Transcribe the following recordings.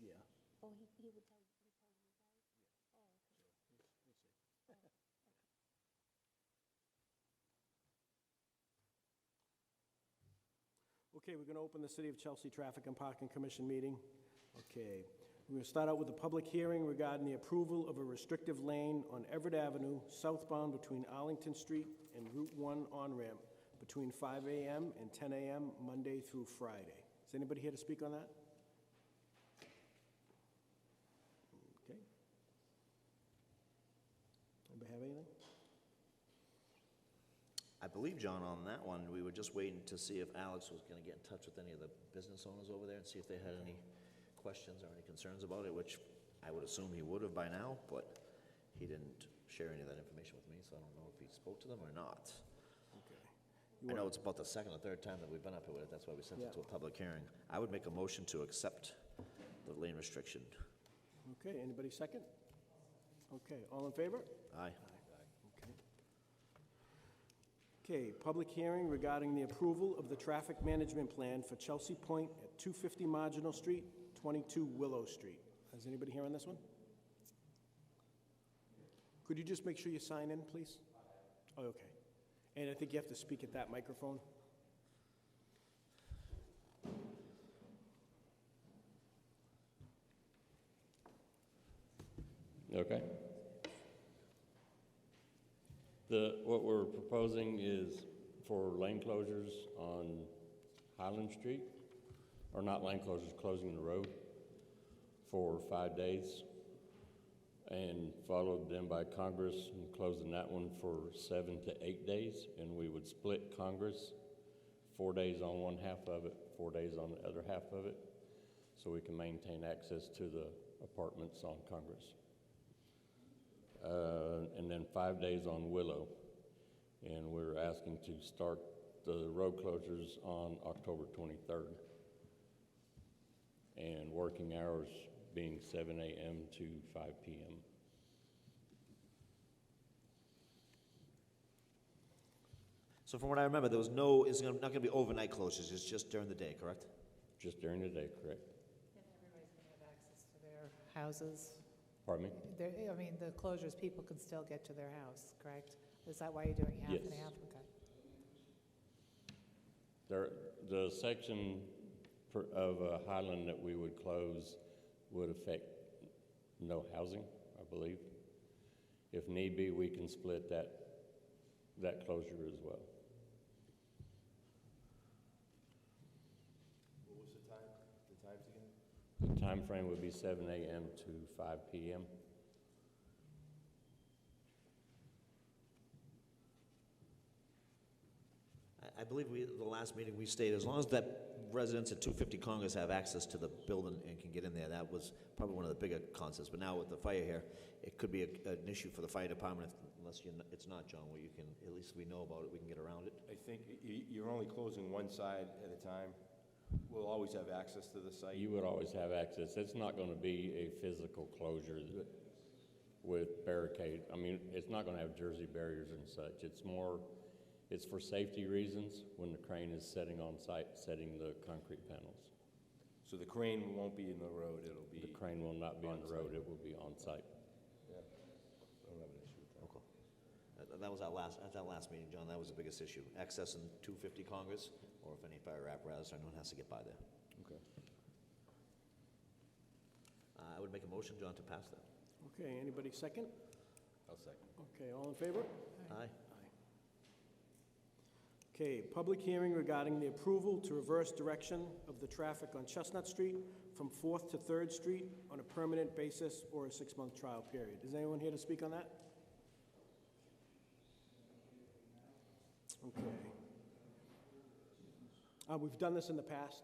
Yeah. Oh, he would tell you guys? Oh, okay. Okay, we're going to open the City of Chelsea Traffic and Parking Commission meeting. Okay, we're going to start out with a public hearing regarding the approval of a restrictive lane on Everett Avenue, southbound between Arlington Street and Route 1 on-ramp between 5 a.m. and 10 a.m., Monday through Friday. Is anybody here to speak on that? Okay. Anybody have anything? I believe, John, on that one, we were just waiting to see if Alex was going to get in touch with any of the business owners over there and see if they had any questions or any concerns about it, which I would assume he would have by now, but he didn't share any of that information with me, so I don't know if he spoke to them or not. Okay. I know it's about the second or third time that we've been up here with it. That's why we sent Yeah. it to a public hearing. I would make a motion to accept the lane restriction. Okay, anybody second? Okay, all in favor? Aye. Okay. Okay, public hearing regarding the approval of the traffic management plan for Chelsea Point at 250 Marginal Street, 22 Willow Street. Is anybody here on this one? Could you just make sure you sign in, please? Oh, okay. And I think you have to speak at that microphone. Okay. What we're proposing is for lane closures on Highland Street, or not lane closures, closing the road for 5 days, and followed then by Congress and closing that one for 7 to 8 days, and we would split Congress 4 days on one half of it, 4 days on the other half of it, so we can maintain access to the apartments on Congress. And then 5 days on Willow. And we're asking to start the road closures on October 23rd. And working hours being 7 a.m. to 5 p.m. So from what I remember, there was no, it's not going to be overnight closures, it's just during the day, correct? Just during the day, correct? And everybody's going to have access to their houses. Pardon me? I mean, the closures, people can still get to their house, correct? Is that why you're doing half and Yes. half? Okay. The section of Highland that we would close would affect no housing, I believe. If need be, we can split that closure as well. What was the time? The times again? The time frame would be 7 a.m. to 5 p.m. I believe the last meeting we stated, as long as that residents at 250 Congress have access to the building and can get in there, that was probably one of the bigger concerns. But now with the fire here, it could be an issue for the fire department unless it's not, John, where you can, at least we know about it, we can get around it. I think you're only closing one side at a time. We'll always have access to the site. You would always have access. It's not going to be a physical closure with barricade. I mean, it's not going to have jersey barriers and such. It's for safety reasons when the crane is setting on site, setting the concrete panels. So the crane won't be in the road, it'll be... The crane will not be on the road, on-site. it will be on site. Yeah, I don't have an issue with that. Okay. That was at that last meeting, John, that was the biggest issue. Access in 250 Congress, or if any fire apparatus, anyone has to get by there. Okay. I would make a motion, John, to pass that. Okay, anybody second? I'll second. Okay, all in favor? Aye. Okay, public hearing regarding the approval to reverse direction of the traffic on Chestnut Street from 4th to 3rd Street on a permanent basis or a 6-month trial period. Is anyone here to speak on that? Okay. We've done this in the past,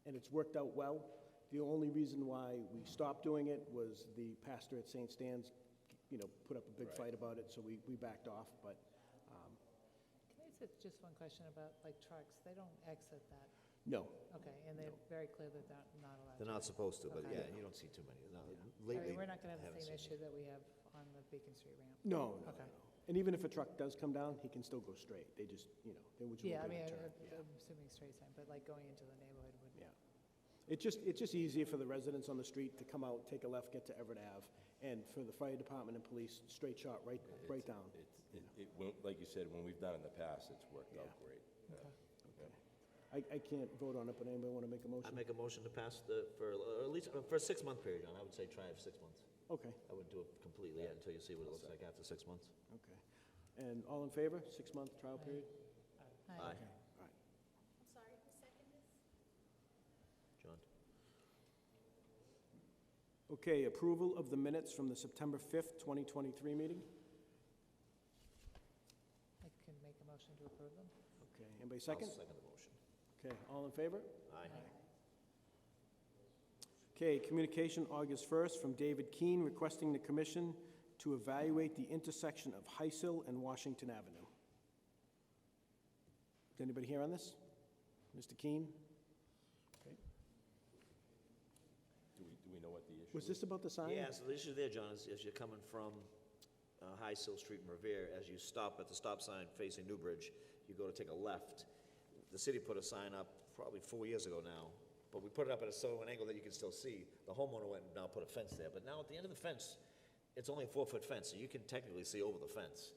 and it's worked out well. The only reason why we stopped doing it was the pastor at St. Stan's, put up a big fight about it, so we backed off, but Can I ask just one question about, like, trucks? They don't exit that, no. okay, and they're very clear that they're not allowed They're to. not supposed to, but Okay. yeah, you don't see too many. No, I lately, mean, we're not going to I have the haven't same seen issue that we have on the Beacon Street ramp. No, no, Okay. no. And even if a truck does come down, he can still go straight. They just, they would Yeah, I mean, turn. I'm assuming straight time, but like going into the neighborhood would. Yeah. It's just easier for the residents on the street to come out, take a left, get to Everett Ave, and for the fire department and police, straight shot right down. Like you said, when we've done it in the past, it's worked out Yeah. great. Yeah. I can't vote on it, but anybody want to make a motion? I make a motion to pass or at least for a 6-month period, John. I would say try it for 6 months. Okay, I wouldn't do it completely yet until you see what it looks like after 6 months. okay. And all in favor, 6-month trial period? Aye. Okay, all right. I'm sorry, who seconded this? John? Okay, approval of the minutes from the September 5th, 2023 meeting? I can make a motion to approve them. Okay, anybody second? I'll second the motion. Okay, all in favor? Aye. Okay, communication August 1st from David Keene requesting the commission to evaluate the intersection of Heisel and Washington Avenue. Is anybody here on this? Mr. Keene? Okay. Do we know what the issue is? Was this about the sign? Yeah, so the issue there, John, is as you're coming from High Sill Street in Revere, as you stop at the stop sign facing Newbridge, you go to take a left. The city put a sign up probably 4 years ago now, but we put it up at an angle that you can still see. The homeowner went and now put a fence there, but now at the end of the fence, it's only a 4-foot fence, so you can technically see over the fence.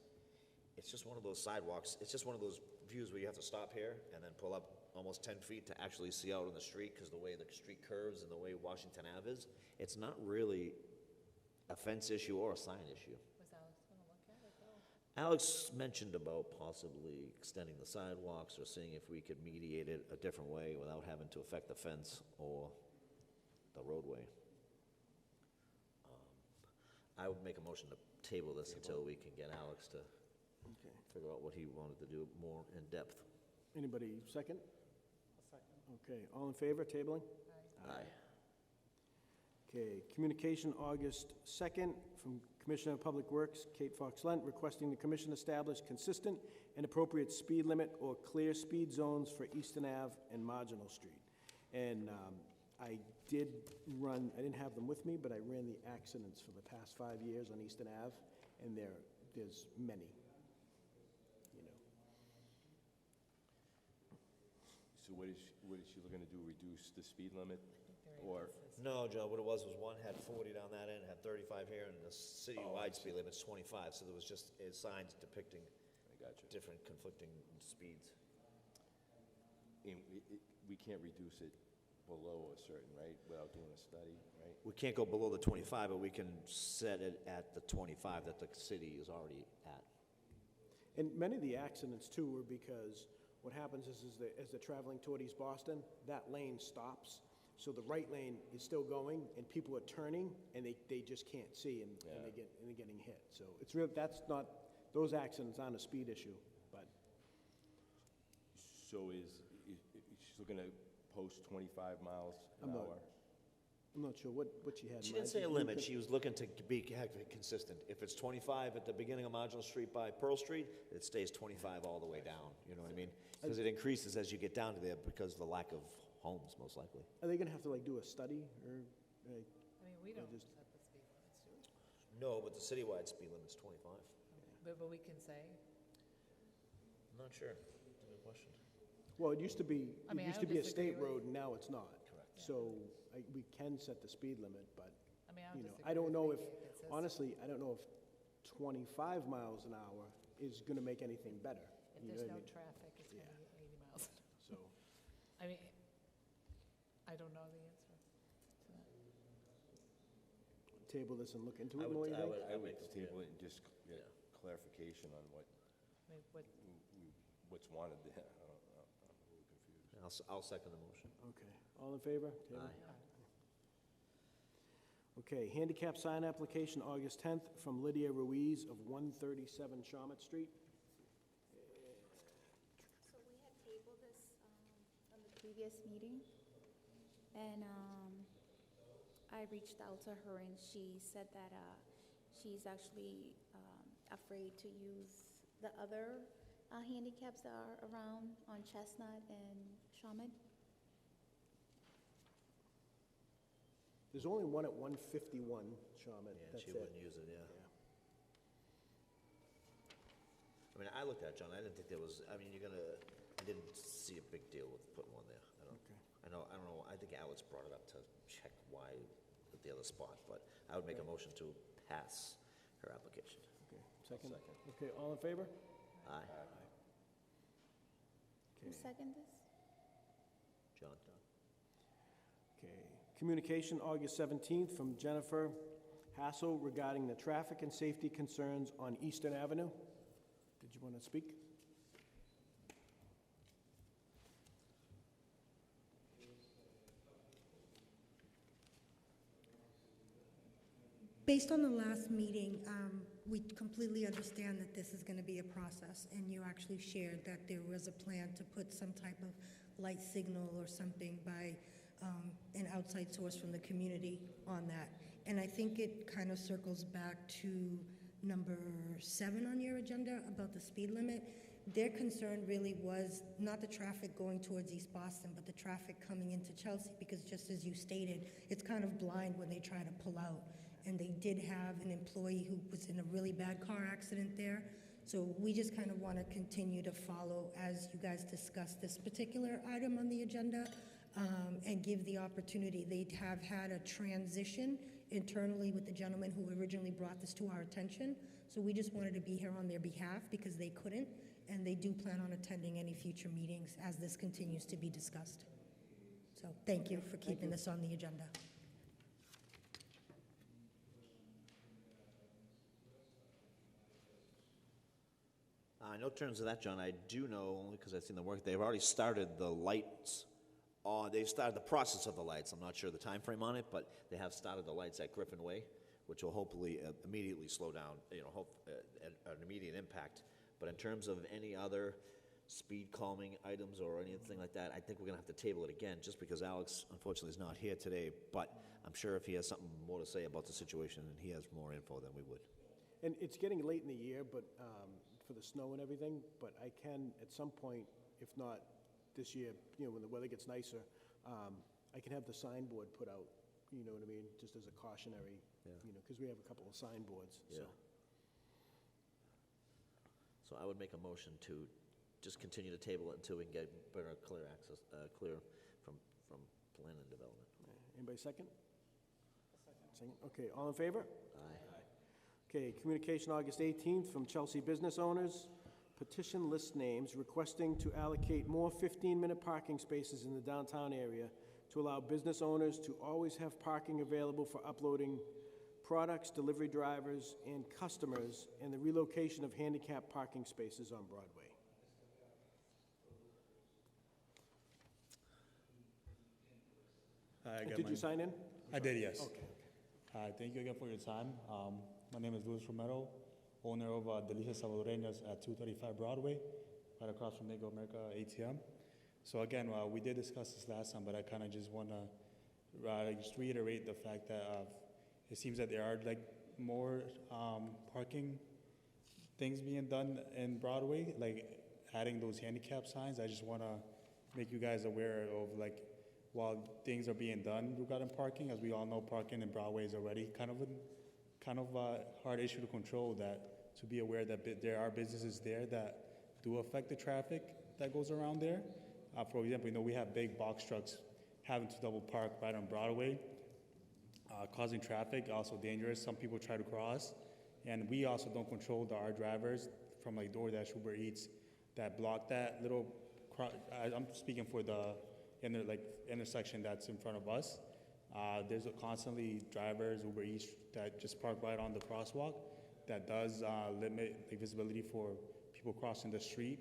It's just one of those sidewalks, it's just one of those views where you have to stop here and then pull up almost 10 feet to actually see out on the street, because the way the street curves and the way Washington Ave is, it's not really a fence issue or a sign issue. Was Alex going to look at it, though? Alex mentioned about possibly extending the sidewalks or seeing if we could mediate it a different way without having to affect the fence or the roadway. I would make a motion to table this until we can get Alex to Okay. figure out what he wanted to do more in depth. Anybody second? Okay, all in favor, tabling? Aye. Okay, communication August 2nd from Commissioner of Public Works, Kate Fox-Lent, requesting the commission establish consistent and appropriate speed limit or clear speed zones for Eastern Ave and Marginal Street. And I didn't have them with me, but I ran the accidents for the past 5 years on Eastern Ave, and there's many, you know. So what is she looking to do, reduce the speed limit? Very Or, inconsistent. No, Joe, what it was one had 40 down that end, had 35 here, and the city-wide speed limit's 25, so there was just signs depicting I got you. different conflicting speeds. And we can't reduce it below a certain, right, without doing a study, right? We can't go below the 25, but we can set it at the 25 that the city is already at. And many of the accidents, too, were because what happens is that as they're traveling toward East Boston, that lane stops, so the right lane is still going, and people are turning, and they just can't see, and Yeah. they're getting hit. So it's real, those accidents aren't a speed issue, but So she's looking to post 25 miles an I'm not- hour? I'm not sure what she had in She mind. didn't say a You limit, could- she was looking to be consistent. If it's 25 at the beginning of Marginal Street by Pearl Street, it stays 25 all the way down, you know what I mean? Because it increases as you get down to there because of the lack of homes, most likely. Are they gonna have to, like, do a study, or, like, I mean, we don't just- set the speed limits, do we? No, but the citywide speed limit's 25. But we can say, I'm not sure, that's a good question. well, it used to be, I mean, I a don't state disagree with- road, and now it's not. Correct. So, we can set the speed limit, but, I mean, I you don't know, disagree I don't with know if, making it consistent. honestly, I don't know if 25 miles an hour is gonna make anything better. If You know there's what I no mean? traffic, it's going to Yeah. be 80 miles. So, I mean, I don't know the answer to that. table this and look into I it would- more, you I think? would- I would make it table clear. it and just get clarification on I mean, what's wanted there. I'm a little confused. I'll second the motion. Okay, all in favor? Table? Aye. Okay, handicap sign application, August 10th, from Lydia Ruiz of 137 Shawmut Street. So we had tabled this on the previous meeting, and I reached out to her, and she said that she's actually afraid to use the other handicaps that are around on Chestnut and Shawmut. There's only one at 151 Shawmut, Yeah, that's she it. wouldn't use it, yeah. I mean, I looked at it, John, I didn't think there was, I mean, I didn't see a big deal with putting one there. Okay. I don't know, I think Alex brought it up to check why at the other spot, but I would make a motion to pass her application. Okay, second? Okay, all in favor? Aye. Who Okay. seconded this? John? Okay. Communication, August 17th, from Jennifer Hassel regarding the traffic and safety concerns on Eastern Avenue. Did you want to speak? Based on the last meeting, we completely understand that this is going to be a process, and you actually shared that there was a plan to put some type of light signal or something by an outside source from the community on that. And I think it kind of circles back to number 7 on your agenda about the speed limit. Their concern really was not the traffic going towards East Boston, but the traffic coming into Chelsea, because just as you stated, it's kind of blind when they try to pull out. And they did have an employee who was in a really bad car accident there. So we just kind of want to continue to follow as you guys discuss this particular item on the agenda, and give the opportunity. They have had a transition internally with the gentleman who originally brought this to our attention. So we just wanted to be here on their behalf because they couldn't, and they do plan on attending any future meetings as this continues to be discussed. So thank you for keeping this on the agenda. I know in terms of that, John, I do know, only because I've seen the work, they've already started the lights. They've started the process of the lights. I'm not sure the time frame on it, but they have started the lights at Griffin Way, which will hopefully immediately slow down, an immediate impact. But in terms of any other speed calming items or anything like that, I think we're gonna have to table it again, just because Alex unfortunately is not here today. But I'm sure if he has something more to say about the situation, and he has more info than we would. And it's getting late in the year, but, for the snow and everything, but I can, at some point, if not this year, when the weather gets nicer, I can have the signboard put out, you know what I mean, just as a cautionary, Yeah. because we have a couple of signboards, so. Yeah. So I would make a motion to just continue to table it until we can get better, clear access, clear from plan and development. Anybody second? Second. Okay, all in favor? Aye. Okay, communication August 18th from Chelsea business owners. Petition list names requesting to allocate more 15-minute parking spaces in the downtown area to allow business owners to always have parking available for uploading products, delivery drivers, and customers, and the relocation of handicap parking spaces on Broadway. Did you sign in? I did, yes. Okay. Hi, thank you again for your time. My name is Luis Romero, owner of Delicias Salvadoreñas at 235 Broadway, right across from Bank of America ATM. So again, we did discuss this last time, but I kind of just want to just reiterate the fact that it seems that there are like more parking things being done in Broadway, like adding those handicap signs. I just want to make you guys aware of like, while things are being done regarding parking, as we all know, parking in Broadway is already kind of a hard issue to control. That to be aware that there are businesses there that do affect the traffic that goes around there. For example, we have big box trucks having to double park right on Broadway, causing traffic, also dangerous. Some people try to cross, and we also don't control our drivers from like DoorDash, Uber Eats, that block that little. I'm speaking for the intersection that's in front of us. There's constantly drivers, Uber Eats, that just park right on the crosswalk. That does limit the visibility for people crossing the street.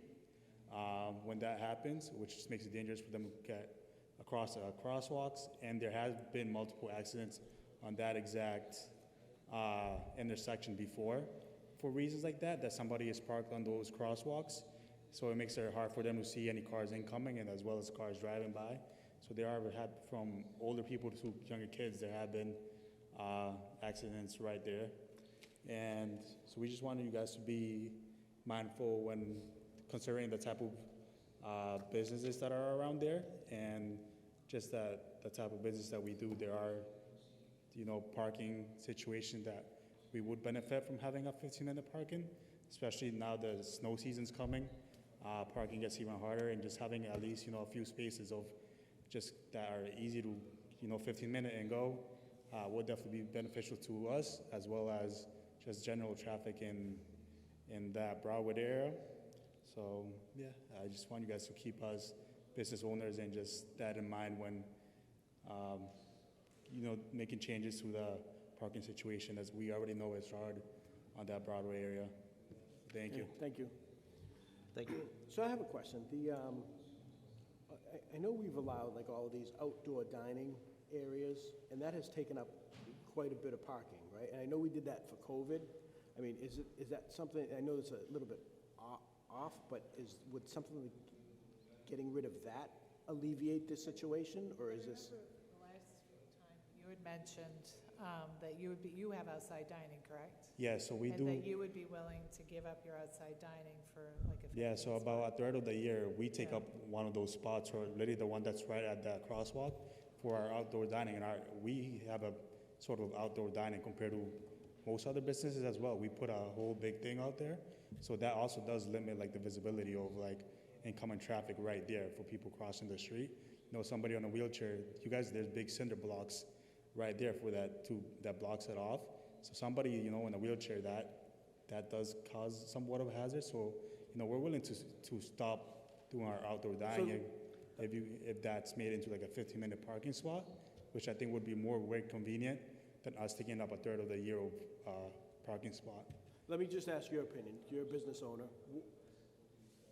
When that happens, which just makes it dangerous for them to get across crosswalks. And there has been multiple accidents on that exact intersection before for reasons like that somebody is parked on those crosswalks. So it makes it hard for them to see any cars incoming and as well as cars driving by. So there have from older people to younger kids, there have been accidents right there. And so we just wanted you guys to be mindful when considering the type of businesses that are around there, and just that the type of business that we do, there are, parking situations that we would benefit from having a 15-minute parking, especially now the snow season's coming. Parking gets even harder, and just having at least, a few spaces of just that are easy to, 15-minute and go, will definitely be beneficial to us as well as just general traffic in that Broadway area. So yeah, I just want you guys to keep us business owners and just that in mind when, making changes to the parking situation, as we already know it's hard on that Broadway area. Thank you. Thank you. Thank you. So I have a question. I know we've allowed like all of these outdoor dining areas, and that has taken up quite a bit of parking, right? And I know we did that for COVID. I mean, is that something, I know it's a little bit off, but would something like getting rid of that alleviate this situation, or is this? The last time you had mentioned that you have outside dining, correct? Yeah, so we do. And that you would be willing to give up your outside dining for like a 15 Yeah, so about a third of the year, we take Yeah. up one of those spots, or literally the one that's right at that crosswalk for our outdoor dining. And we have a sort of outdoor dining compared to most other businesses as well. We put a whole big thing out there. So that also does limit like the visibility of like incoming traffic right there for people crossing the street. Somebody on a wheelchair, you guys, there's big cinder blocks right there for that blocks it off. So somebody, in a wheelchair, that does cause somewhat of a hazard. So, we're willing to stop doing our outdoor dining if that's made into like a 15-minute parking spot, which I think would be more very convenient than us taking up a third of the year of parking spot. Let me just ask your opinion. You're a business owner.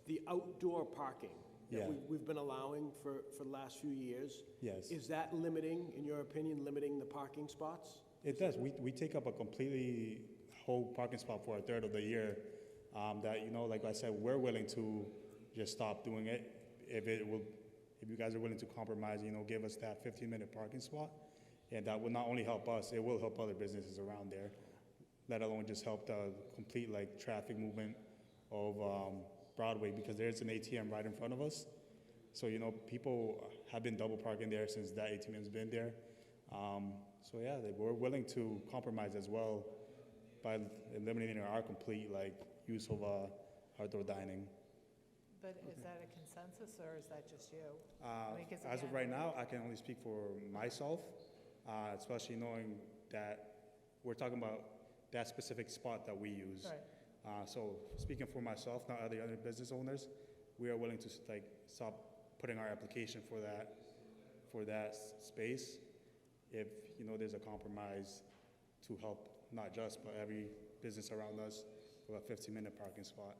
The outdoor parking that Yeah. we've been allowing for the last few years, Yes. is that limiting, in your opinion, limiting the parking spots? It does. We take up a completely whole parking spot for a third of the year. Like I said, we're willing to just stop doing it if you guys are willing to compromise. Give us that 15-minute parking spot, and that will not only help us, it will help other businesses around there. Let alone just help the complete like traffic movement of Broadway, because there's an ATM right in front of us. So people have been double parking there since that ATM's been there. So yeah, we're willing to compromise as well by eliminating our complete like use of outdoor dining. But is that a consensus or is that just you? I mean, 'cause As of again- right now, I can only speak for myself, especially knowing that we're talking about that specific spot that we use. Right. So speaking for myself, not other business owners, we are willing to stop putting our application for that space if there's a compromise to help not just but every business around us with a 15-minute parking spot.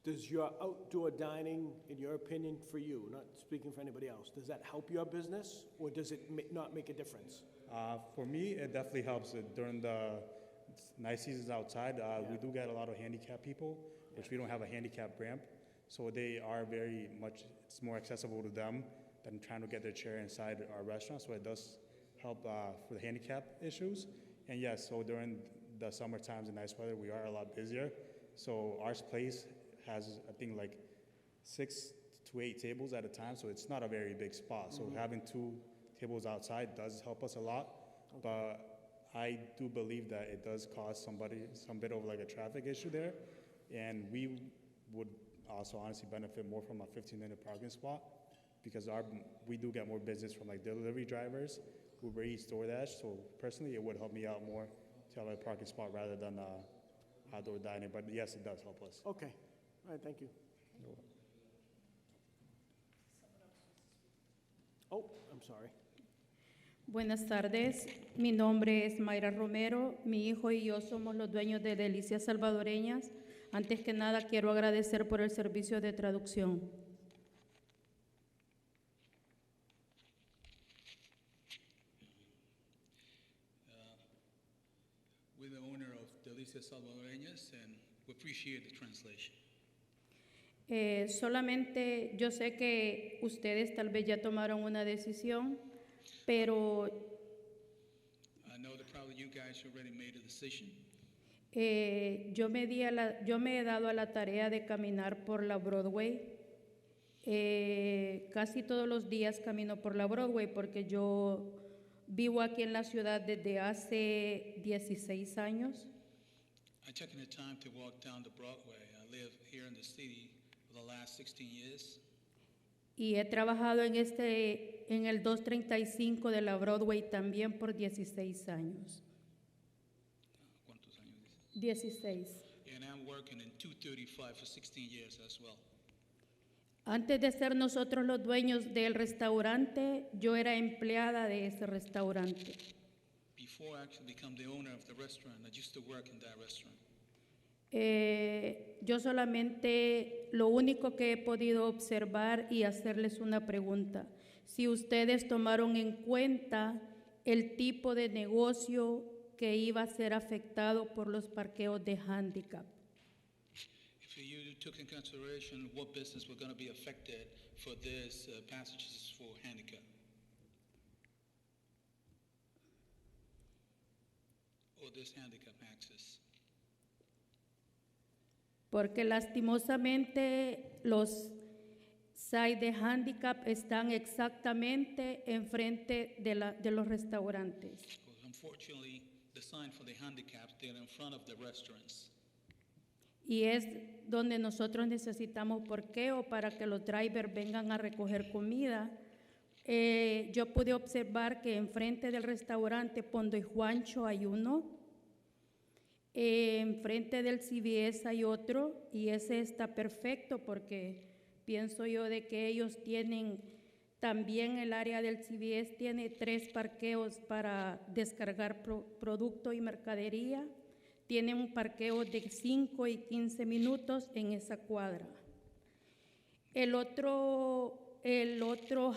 Does your outdoor dining, in your opinion, for you, not speaking for anybody else, does that help your business, or does it not make a difference? For me, it definitely helps during the nice seasons outside. We do get a lot of handicapped people, which we don't have a handicap ramp. So they are very much, it's more accessible to them than trying to get their chair inside our restaurant. So it does help for the handicap issues. And yes, so during the summer times and nice weather, we are a lot busier. So our place has, I think, like 6 to 8 tables at a time. So it's not a very big spot. So having 2 tables outside does help us a lot. But I do believe that it does cause some bit of like a traffic issue there. And we would also honestly benefit more from a 15-minute parking spot, because we do get more business from like delivery drivers, Uber Eats, DoorDash. So personally, it would help me out more to have a parking spot rather than outdoor dining. But yes, it does help us. Okay, all right, thank you. Oh, I'm sorry. Buenas tardes, mi nombre es Mayra Romero, mi hijo y yo somos los dueños de Delicias Salvadoreñas. Antes que nada quiero agradecer por el servicio de traducción. We're the owner of Delicias Salvadoreñas and we appreciate the translation. Solamente yo sé que ustedes tal vez ya tomaron una decisión, pero I know that probably you guys already made a decision. yo me he dado a la tarea de caminar por la Broadway. Casi todos los días camino por la Broadway porque yo vivo aquí en la ciudad desde hace 16 años. I took the time to walk down to Broadway. I live here in the city for the last 16 years. Y he trabajado en el 235 de la Broadway también por 16 años. ¿Cuántos años dices? 16. And I'm working in 235 for 16 years as well. Antes de ser nosotros los dueños del restaurante, yo era empleada de ese restaurante. Before I actually become the owner of the restaurant, I used to work in that restaurant. Yo solamente lo único que he podido observar y hacerles una pregunta. Si ustedes tomaron en cuenta el tipo de negocio que iba a ser afectado por los parqueos de handicap. If you took in consideration what business were going to be affected for this passages for handicap. Or this handicap access. Porque lastimosamente los sites de handicap están exactamente enfrente de los restaurantes. Because unfortunately, the sign for the handicapped, they're in front of the restaurants. Y es donde nosotros necesitamos parqueo para que los drivers vengan a recoger comida. Yo pude observar que enfrente del restaurante Pondo y Juancho hay uno. Enfrente del CVS hay otro y ese está perfecto porque pienso yo de que ellos tienen también el área del CVS tiene 3 parqueos para descargar producto y mercadería. Tiene un parqueo de 5 y 15 minutos en esa cuadra. El otro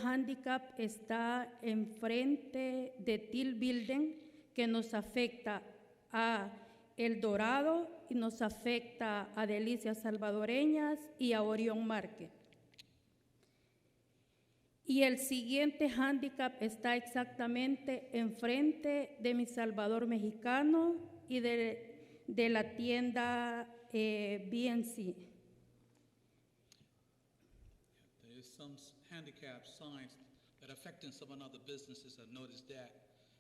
handicap está enfrente de Till Building que nos afecta a El Dorado y nos afecta a Delicias Salvadoreñas y a Orion Market. Y el siguiente handicap está exactamente enfrente de Mi Salvador Mexicano y de la tienda BNC. There is some handicap signs that are affecting some other businesses. I've noticed that.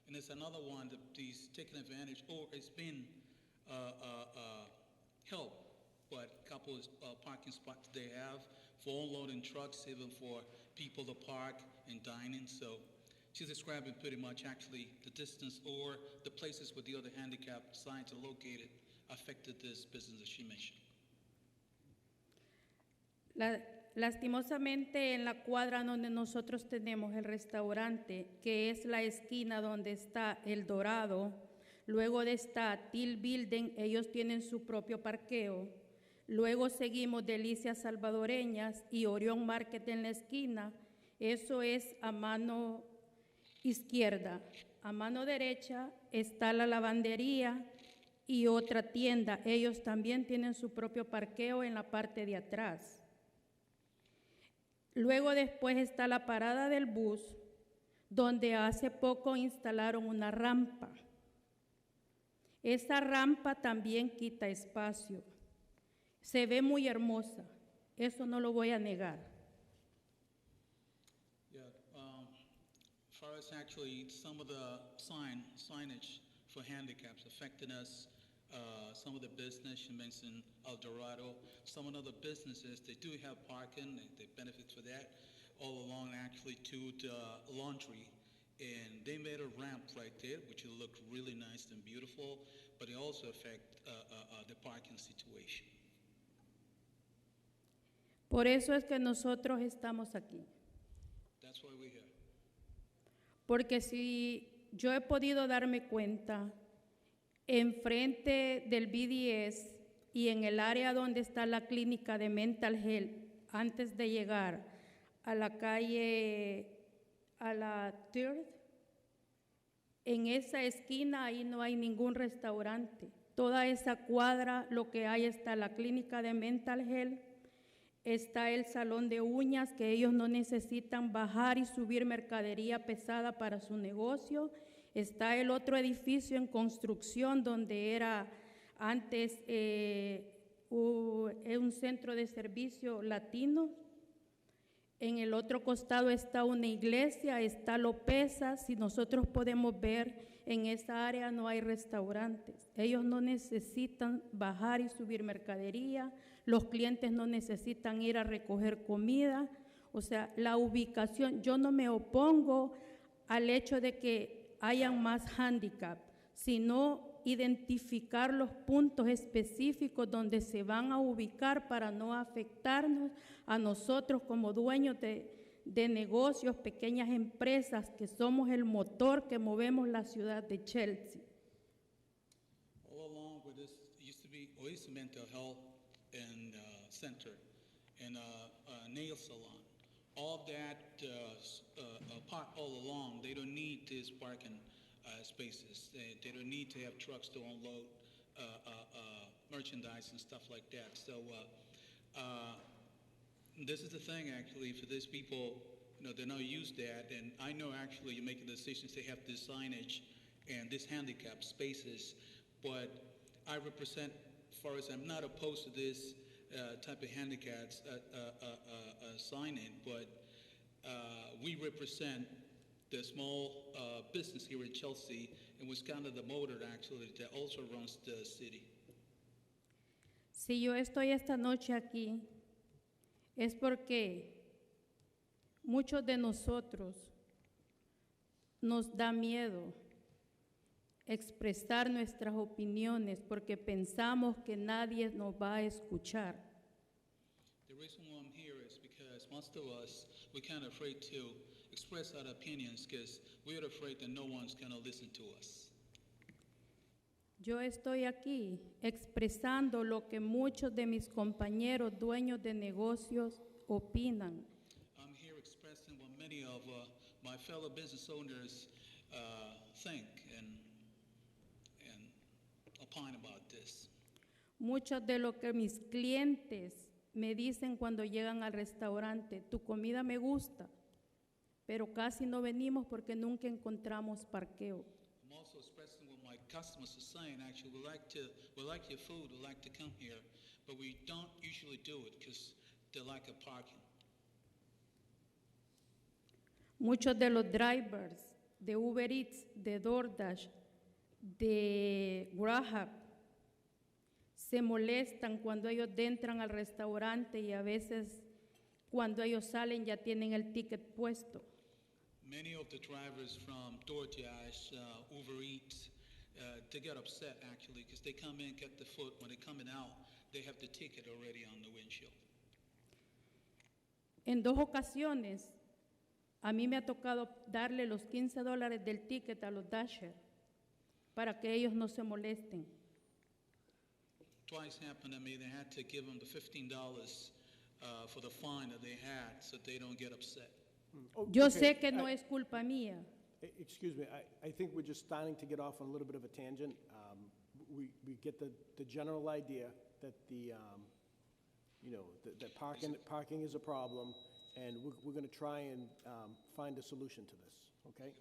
And there's another one that he's taking advantage, or it's been helped, but a couple of parking spots they have for unloading trucks, even for people to park and dining. So she's describing pretty much actually the distance or the places where the other handicap signs are located affected this business that she mentioned. Lastimosamente en la cuadra donde nosotros tenemos el restaurante, que es la esquina donde está El Dorado, luego de esta Till Building, ellos tienen su propio parqueo. Luego seguimos Delicias Salvadoreñas y Orion Market en la esquina. Eso es a mano izquierda. A mano derecha está la lavandería y otra tienda. Ellos también tienen su propio parqueo en la parte de atrás. Luego después está la parada del bus, donde hace poco instalaron una rampa. Esa rampa también quita espacio. Se ve muy hermosa, eso no lo voy a negar. Yeah, as far as actually some of the signage for handicaps affecting us, some of the business, you mentioned El Dorado, some of the other businesses, they do have parking, they benefit for that, all along actually to the laundry. And they made a ramp right there, which will look really nice and beautiful, but it also affect the parking situation. Por eso es que nosotros estamos aquí. That's why we're here. Porque si yo he podido darme cuenta, enfrente del BDS y en el área donde está la clínica de Mental Health, antes de llegar a la calle, a la Third, en esa esquina ahí no hay ningún restaurante. Toda esa cuadra lo que hay está la clínica de Mental Health, está el salón de uñas que ellos no necesitan bajar y subir mercadería pesada para su negocio. Está el otro edificio en construcción donde era antes un centro de servicio latino. En el otro costado está una iglesia, está Lopeza. Si nosotros podemos ver, en esa área no hay restaurantes. Ellos no necesitan bajar y subir mercadería. Los clientes no necesitan ir a recoger comida. o sea, la ubicación, yo no me opongo al hecho de que hayan más handicap, sino identificar los puntos específicos donde se van a ubicar para no afectarnos a nosotros como dueños de negocios, pequeñas empresas, que somos el motor que movemos la ciudad de Chelsea. All along with this, used to be Oasis Mental Health and Center and nail salon. All that park all along, they don't need these parking spaces. They don't need to have trucks to unload merchandise and stuff like that. So this is the thing, actually, for these people, they're not used to that. And I know, actually, you're making decisions to have this signage and these handicap spaces, but I represent, as far as I'm not opposed to this type of handicaps sign-in, but we represent the small business here in Chelsea, and was kind of the motor, actually, that also runs the city. Si yo estoy esta noche aquí, es porque muchos de nosotros nos da miedo expresar nuestras opiniones porque pensamos que nadie nos va a escuchar. The reason why I'm here is because most of us, we're kind of afraid to express our opinions because we're afraid that no one's going to listen to us. Yo estoy aquí expresando lo que muchos de mis compañeros dueños de negocios opinan. I'm here expressing what many of my fellow business owners think and opine about this. Muchos de lo que mis clientes me dicen cuando llegan al restaurante, tu comida me gusta, pero casi no venimos porque nunca encontramos parqueo. I'm also expressing what my customers are saying. Actually, we like your food, we like to come here, but we don't usually do it because they lack of parking. Muchos de los drivers de Uber Eats, de DoorDash, de Grubhub, se molestan cuando ellos entran al restaurante y a veces cuando ellos salen ya tienen el ticket puesto. Many of the drivers from DoorDash, Uber Eats, they get upset actually because they come in, get the food. When they're coming out, they have the ticket already on the windshield. En 2 ocasiones, a mí me ha tocado darle los $15 del ticket a los Dasher para que ellos no se molesten. Twice happened to me. They had to give them the $15 for the fine that they had so they don't get upset. Oh, Yo okay, sé que no es culpa mía. Excuse me, I think we're just starting to get off on a little bit of a tangent. We get the general idea that that parking is a problem, and we're going to try and find a solution to this, okay?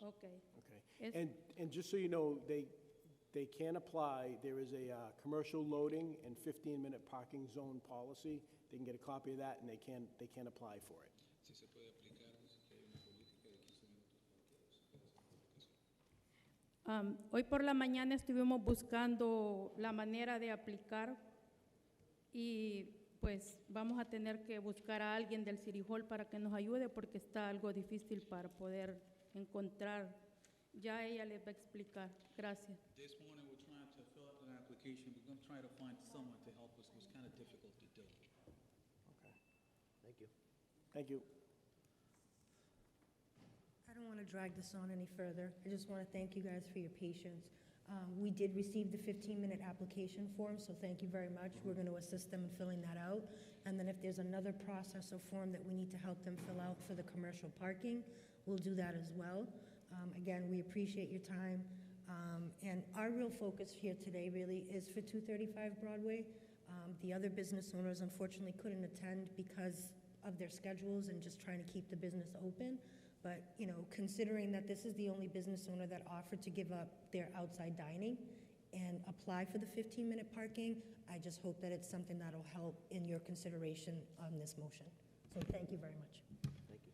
Okay. Okay. And just so you know, they can apply, there is a commercial loading and 15-minute parking zone policy. They can get a copy of that, and they can apply for it. Hoy por la mañana estuvimos buscando la manera de aplicar y pues vamos a tener que buscar a alguien del City Hall para que nos ayude porque está algo difícil para poder encontrar. Ya ella les va a explicar. Gracias. This morning we're trying to fill out an application. We're going to try to find someone to help us. It was kind of difficult to do. Okay. Thank you. Thank you. I don't want to drag this on any further. I just want to thank you guys for your patience. We did receive the 15-minute application form, so thank you very much. We're going to assist them in filling that out. And then if there's another process or form that we need to help them fill out for the commercial parking, we'll do that as well. Again, we appreciate your time. And our real focus here today really is for 235 Broadway. The other business owners unfortunately couldn't attend because of their schedules and just trying to keep the business open. But, considering that this is the only business owner that offered to give up their outside dining and apply for the 15-minute parking, I just hope that it's something that'll help in your consideration on this motion. So thank you very much. Thank you.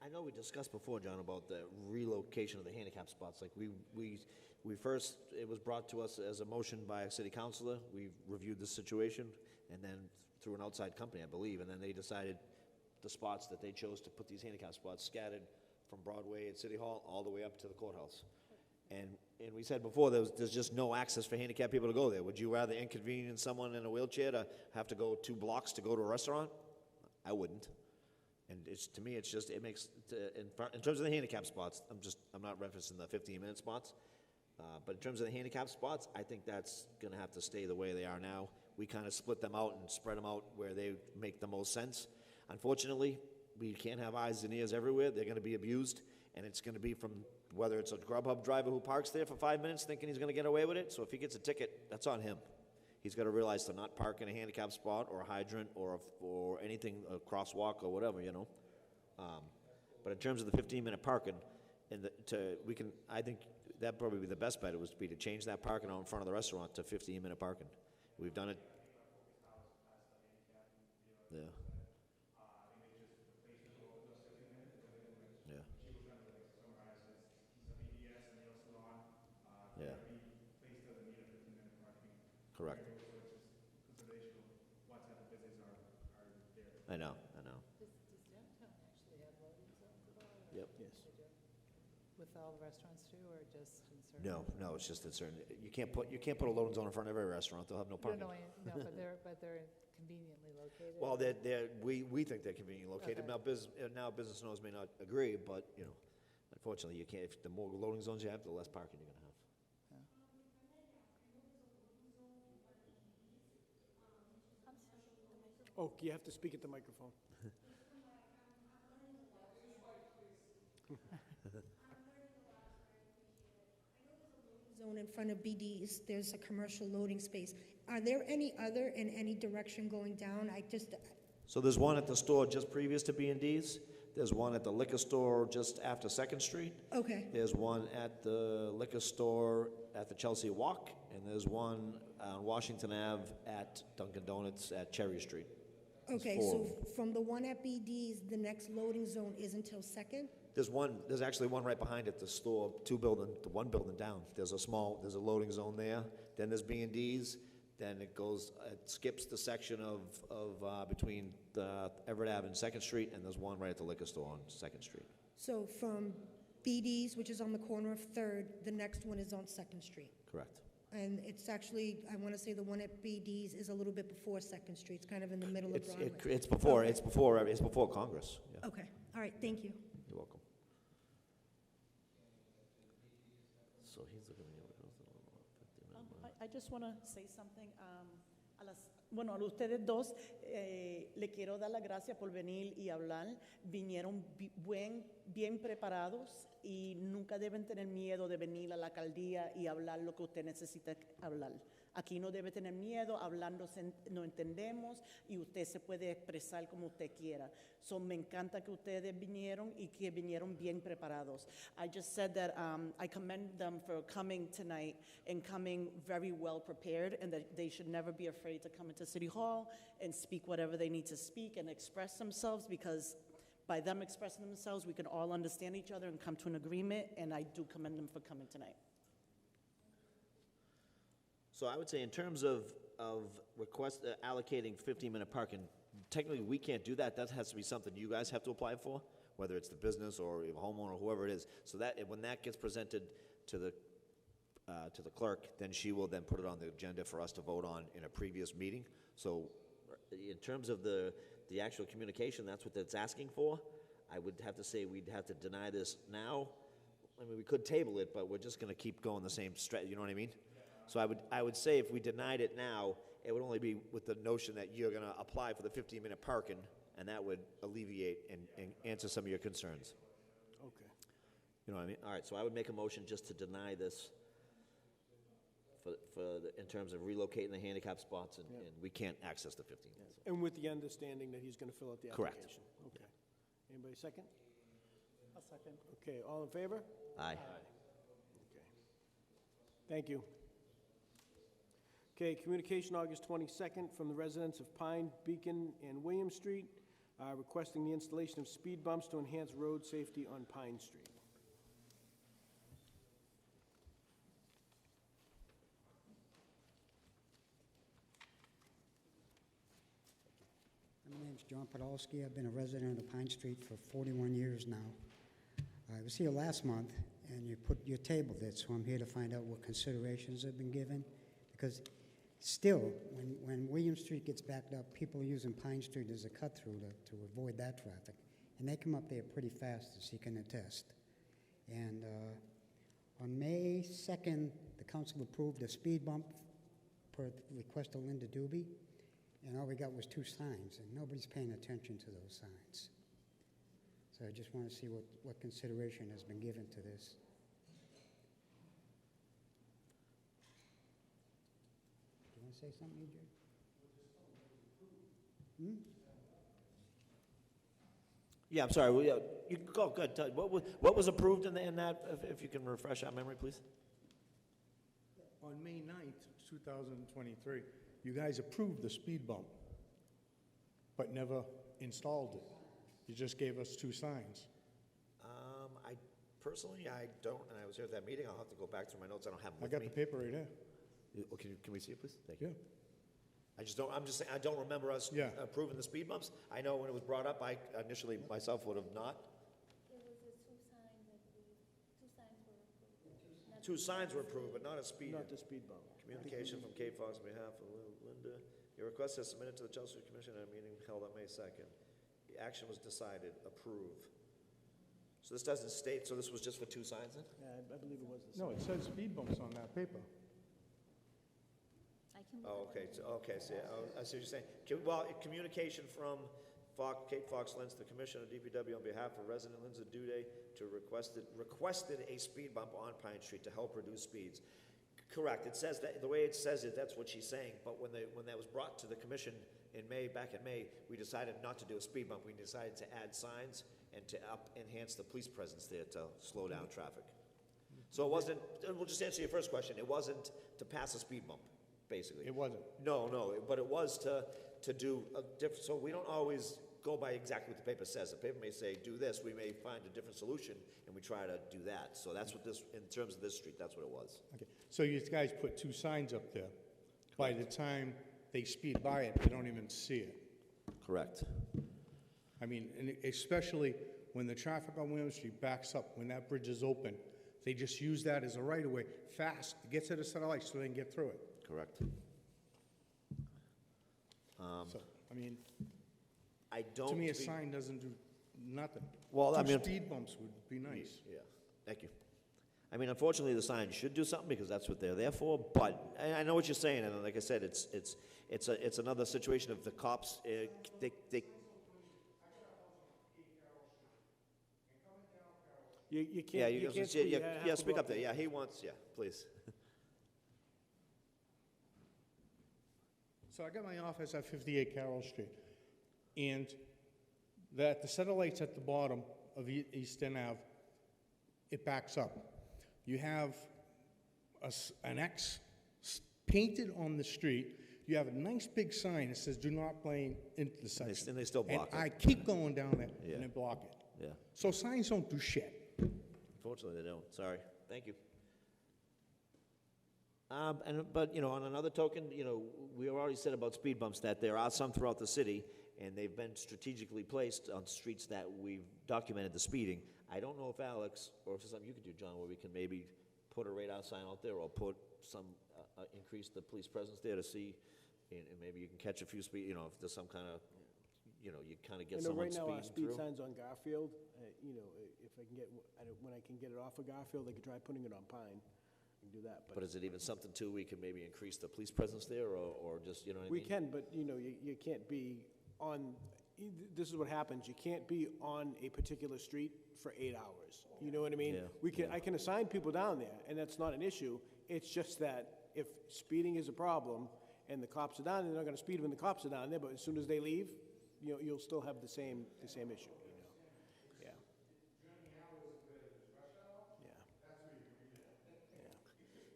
I know we discussed before, John, about the relocation of the handicap spots. Like we it was brought to us as a motion by a city councilor. We reviewed the situation, and then through an outside company, I believe, and then they decided the spots that they chose to put these handicap spots scattered from Broadway at City Hall all the way up to the courthouse. And we said before, there's just no access for handicapped people to go there. Would you rather inconvenience someone in a wheelchair to have to go 2 blocks to go to a restaurant? I wouldn't. And to me, it makes, in terms of the handicap spots, I'm not referencing the 15-minute spots, but in terms of the handicap spots, I think that's gonna have to stay the way they are now. We kind of split them out and spread them out where they make the most sense. Unfortunately, we can't have eyes and ears everywhere. They're gonna be abused, and it's gonna be from, whether it's a Grubhub driver who parks there for 5 minutes thinking he's gonna get away with it, so if he gets a ticket, that's on him. He's gotta realize to not park in a handicap spot or a hydrant or anything, a crosswalk or whatever, you know? But in terms of the 15-minute parking, I think that'd probably be the best bet, would be to change that parking out in front of the restaurant to 15-minute parking. We've done it. Yeah. Yeah. Yeah. Correct. I know. Does downtown actually have loading zones at all? Yep. Yes. With all the restaurants too, or just in certain? No, it's just in certain, you can't put a loading zone in front of every restaurant, they'll have no parking. No, but they're conveniently located? Well, we think they're conveniently located. Okay. Now business owners may not agree, but, you know, unfortunately, you can't, the more loading zones you have, the less parking you're gonna have. Oh, you have to speak at the microphone. Zone in front of BD's, there's a commercial loading space. Are there any other in any direction going down? So there's one at the store just previous to B&D's. There's one at the liquor store just after 2nd Street. Okay, There's one at the liquor store at the Chelsea Walk, and there's one on Washington Ave at Dunkin' Donuts at Cherry Street. okay, four so of them. from the one at BD's, the next loading zone is until 2nd? There's actually one right behind it, the store, one building down. There's a loading zone there. Then there's B&D's. Then it skips the section of between the Everett Ave and 2nd Street, and there's one right at the liquor store on 2nd Street. So from BD's, which is on the corner of 3rd, the next one is on 2nd Street. Correct. And it's actually, I want to say the one at BD's is a little bit before 2nd Street. It's kind of in the middle of Broadway. It's before Congress. Yeah. Okay, all right, thank you. You're welcome. So he's looking at I just want to say something. Bueno, a ustedes dos le quiero dar las gracias por venir y hablar. Vinieron bien preparados y nunca deben tener miedo de venir a la alcaldía y hablar lo que usted necesita hablar. Aquí no debe tener miedo, hablando no entendemos y usted se puede expresar como usted quiera. So me encanta que ustedes vinieron y que vinieron bien preparados. I just said that I commend them for coming tonight and coming very well prepared, and that they should never be afraid to come into City Hall and speak whatever they need to speak and express themselves, because by them expressing themselves, we can all understand each other and come to an agreement, and I do commend them for coming tonight. So I would say in terms of allocating 15-minute parking, technically we can't do that. That has to be something you guys have to apply for, whether it's the business or a homeowner or whoever it is. So that when that gets presented to the clerk, then she will then put it on the agenda for us to vote on in a previous meeting. So in terms of the actual communication, that's what it's asking for. I would have to say we'd have to deny this now. I mean, we could table it, but we're just going to keep going the same stretch. You know what I mean? So I would say if we denied it now, it would only be with the notion that you're going to apply for the 15-minute parking, and that would alleviate and answer some of your concerns. Okay. You know what I mean? All right, so I would make a motion just to deny this in terms of relocating the handicap spots, and we can't access the 15 minutes. And with the understanding that he's going to fill out the Correct. application? Okay. Anybody second? A second. Okay, all in favor? Aye. Okay. Thank you. Okay, communication August 22nd from the residents of Pine, Beacon, and William Street, requesting the installation of speed bumps to enhance road safety on Pine Street. Alex John Podolsky. I've been a resident of Pine Street for 41 years now. I was here last month, and you tabled it, so I'm here to find out what considerations have been given. Because still, when William Street gets backed up, people are using Pine Street as a cut-through to avoid that traffic. And they come up there pretty fast, as you can attest. And on May 2nd, the council approved a speed bump per request of Linda Doobie, and all we got was 2 signs, and nobody's paying attention to those signs. So I just want to see what consideration has been given to this. Do you want to say something, EJ? Yeah, I'm sorry. You can go. Good. What was approved in that? If you can refresh our memory, please. On May 9th, 2023, you guys approved the speed bump, but never installed it. You just gave us 2 signs. I personally, I don't, and I was here at that meeting. I'll have to go back through my notes. I don't have them I with got me. the paper right there. Can we see it, please? Thank you. Yeah. I just don't. I'm just saying. I don't remember us approving the speed bumps. I know when it was brought up, I initially myself would have not. There was the 2 signs, I believe. 2 signs were approved. 2 signs were approved, but not a speed. Not the speed bump. Communication from Kate Fox on behalf of Linda. Your request is submitted to the Chelsea Commission at a meeting held on May 2nd. The action was decided. Approve. So this doesn't state. So this was just for 2 signs, then? Yeah, I believe it was the No, it says speed bumps on that paper. I can. Oh, okay. So, So I see what you're saying. Communication from Kate Fox Lentz, the Commissioner of DPW, on behalf of resident Linda Duday, to requested a speed bump on Pine Street to help reduce speeds. Correct. It says that the way it says it. That's what she's saying. But when that was brought to the commission back in May, we decided not to do a speed bump. We decided to add signs and to enhance the police presence there to slow down traffic. So it wasn't. We'll just answer your first question. It wasn't to pass a speed bump, basically. It wasn't. No, but it was to do a different. So we don't always go by exactly what the paper says. The paper may say do this. We may find a different solution, and we try to do that. So that's what this, in terms of this street, that's what it was. Okay. So you guys put 2 signs up there. By the time they speed by it, they don't even see it. Correct. I mean, and especially when the traffic on William Street backs up, when that bridge is open, they just use that as a right-of-way fast to get to the center light so they can get through it. Correct. So, I mean, I don't. to me, a sign doesn't do nothing. Well, 2 I mean, speed bumps would be nice. Yeah. Thank you. I mean, unfortunately, the sign should do something because that's what they're there for. But I know what you're saying, and like I said, it's another situation of the cops. They You can't. Yeah, you can't speed. yeah. Speak up there. Yeah, he wants. Yeah, please. So I got my office at 58 Carroll Street, and the center lights at the bottom of Easton Ave, it backs up. You have an X painted on the street. You have a nice big sign that says "Do not play intersection," And they still block it. I keep going down there, Yeah. and they block it. Yeah. So signs don't do shit. Unfortunately, they don't. Sorry. Thank you. But on another token, we already said about speed bumps that there are some throughout the city, and they've been strategically placed on streets that we've documented the speeding. I don't know if Alex, or if there's something you could do, John, where we can maybe put a radar sign out there, or put some increase the police presence there to see, and maybe you can catch a few speed. If there's some kind of, you kind of get I know someone right now our speeding speed through. signs on Garfield. If I can get when I can get it off of Garfield, I could try putting it on Pine. I can do that. But is it even something too? We can maybe increase the police presence there, or just what I We mean? can, but you can't be on, this is what happens, you can't be on a particular street for 8 hours. You know what I mean? Yeah, I can assign people down there, and that's not an issue. It's just that if speeding is a problem and the cops are down, they're not gonna speed when the cops are down there, but as soon as they leave, you'll still have the same issue, Yeah.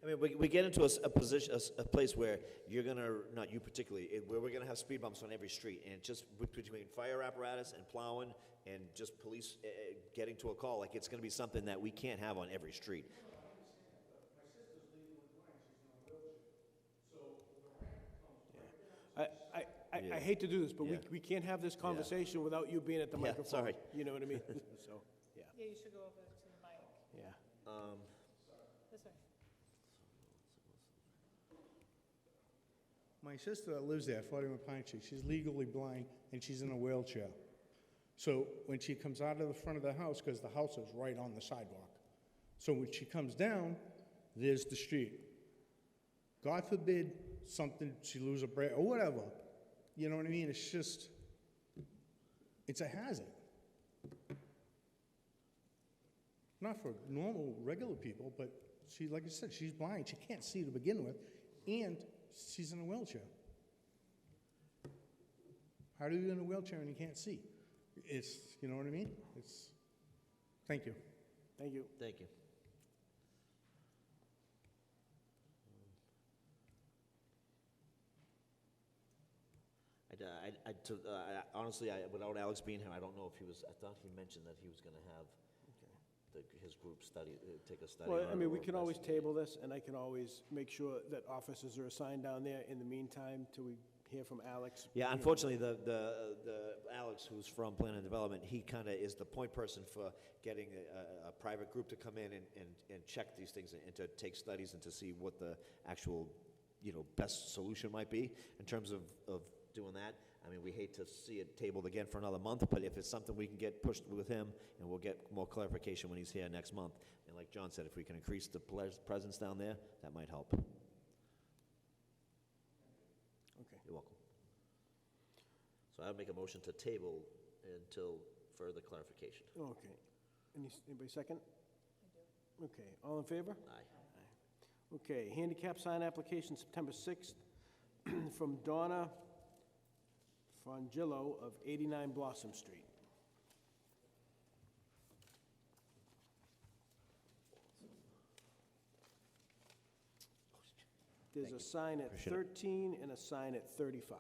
I mean, we get into a place where you're gonna, not you particularly, where we're gonna have speed bumps on every street, and just between fire apparatus and plowing and just police getting to a call, like it's gonna be something that we can't have on every street. I hate to do this, but we can't have this conversation without you being at the Yeah, microphone. sorry. You know what I mean? So, yeah, Yeah, you should go over to the mic. yeah. This way. My sister that lives there, 41 Pine Street, she's legally blind and she's in a wheelchair. So when she comes out of the front of the house, because the house is right on the sidewalk, so when she comes down, there's the street. God forbid something, she lose a break or whatever. You know what I mean? It's just, it's a hazard. Not for normal, regular people, but she, like I said, she's blind. She can't see to begin with, and she's in a wheelchair. How are you in a wheelchair and you can't see? It's, you know what I mean? It's, thank you. Thank you. Thank you. Honestly, without Alex being here, I don't know if he was, I thought he mentioned that he was going to have his group study, take a study. Well, on I it mean, or we can invest- always table this, and I can always make sure that officers are assigned down there in the meantime till we hear from Alex. Yeah, unfortunately, the Alex, who's from Planning and Development, he kind of is the point person for getting a private group to come in and check these things and to take studies and to see what the actual, best solution might be in terms of doing that. I mean, we hate to see it tabled again for another month, but if it's something we can get pushed with him, and we'll get more clarification when he's here next month. And like John said, if we can increase the presence down there, that might help. Okay. You're welcome. So I would make a motion to table until further clarification. Okay. Anybody second? I do. Okay, all in favor? Aye. Okay, handicap sign application, September 6th, from Donna Frangillo of 89 Blossom Street. There's a sign at Appreciate it. 13 and a sign at 35.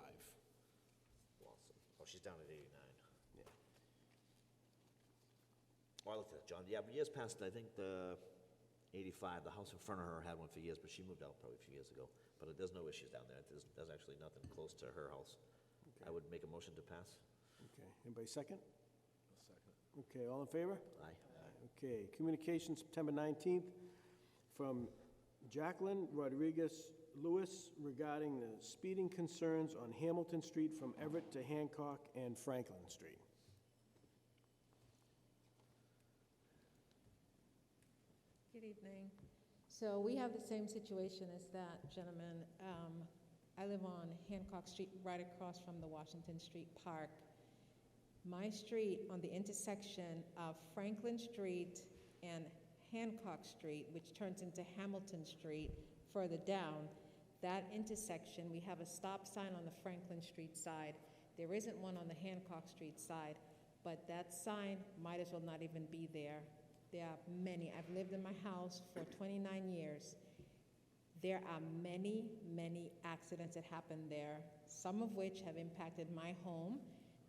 Awesome. Oh, she's down at 89. Yeah. Oh, I looked at it, John. Yeah, but years past, I think the 85, the house in front of her had one for years, but she moved out probably a few years ago. But there's no issues down there. There's actually nothing close to her house. I would make a motion to pass. Okay, anybody second? Okay, all in favor? Aye. Okay, communication, September 19th, from Jacqueline Rodriguez Lewis regarding the speeding concerns on Hamilton Street from Everett to Hancock and Franklin Street. Good evening. So we have the same situation as that gentleman. I live on Hancock Street, right across from the Washington Street Park. My street on the intersection of Franklin Street and Hancock Street, which turns into Hamilton Street further down, that intersection, we have a stop sign on the Franklin Street side. There isn't one on the Hancock Street side, but that sign might as well not even be there. There are many. I've lived in my house for 29 years. There are many, many accidents that happen there, some of which have impacted my home.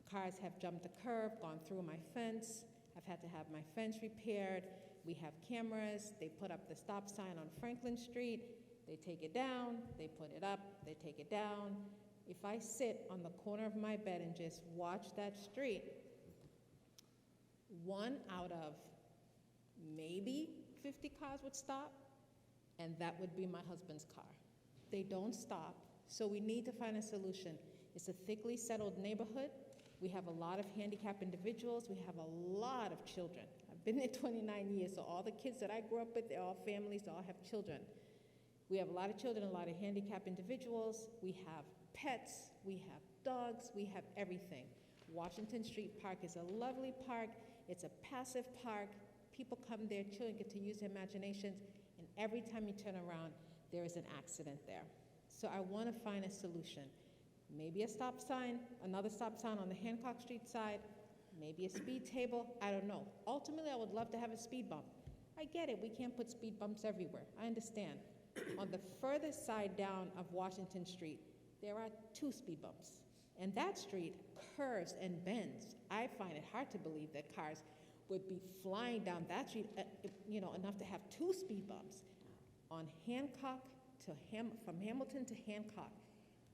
Cars have jumped the curb, gone through my fence. I've had to have my fence repaired. We have cameras. They put up the stop sign on Franklin Street. They take it down. They put it up. They take it down. If I sit on the corner of my bed and just watch that street, one out of maybe 50 cars would stop, and that would be my husband's car. They don't stop, so we need to find a solution. It's a thickly settled neighborhood. We have a lot of handicapped individuals. We have a lot of children. I've been there 29 years, so all the kids that I grew up with, they're all families, they all have children. We have a lot of children, a lot of handicapped individuals. We have pets, we have dogs, we have everything. Washington Street Park is a lovely park. It's a passive park. People come there, children get to use their imaginations, and every time you turn around, there is an accident there. So I want to find a solution. Maybe a stop sign, another stop sign on the Hancock Street side, maybe a speed table, I don't know. Ultimately, I would love to have a speed bump. I get it, we can't put speed bumps everywhere, I understand. On the furthest side down of Washington Street, there are 2 speed bumps. And that street curves and bends. I find it hard to believe that cars would be flying down that street, enough to have 2 speed bumps. On Hancock from Hamilton to Hancock,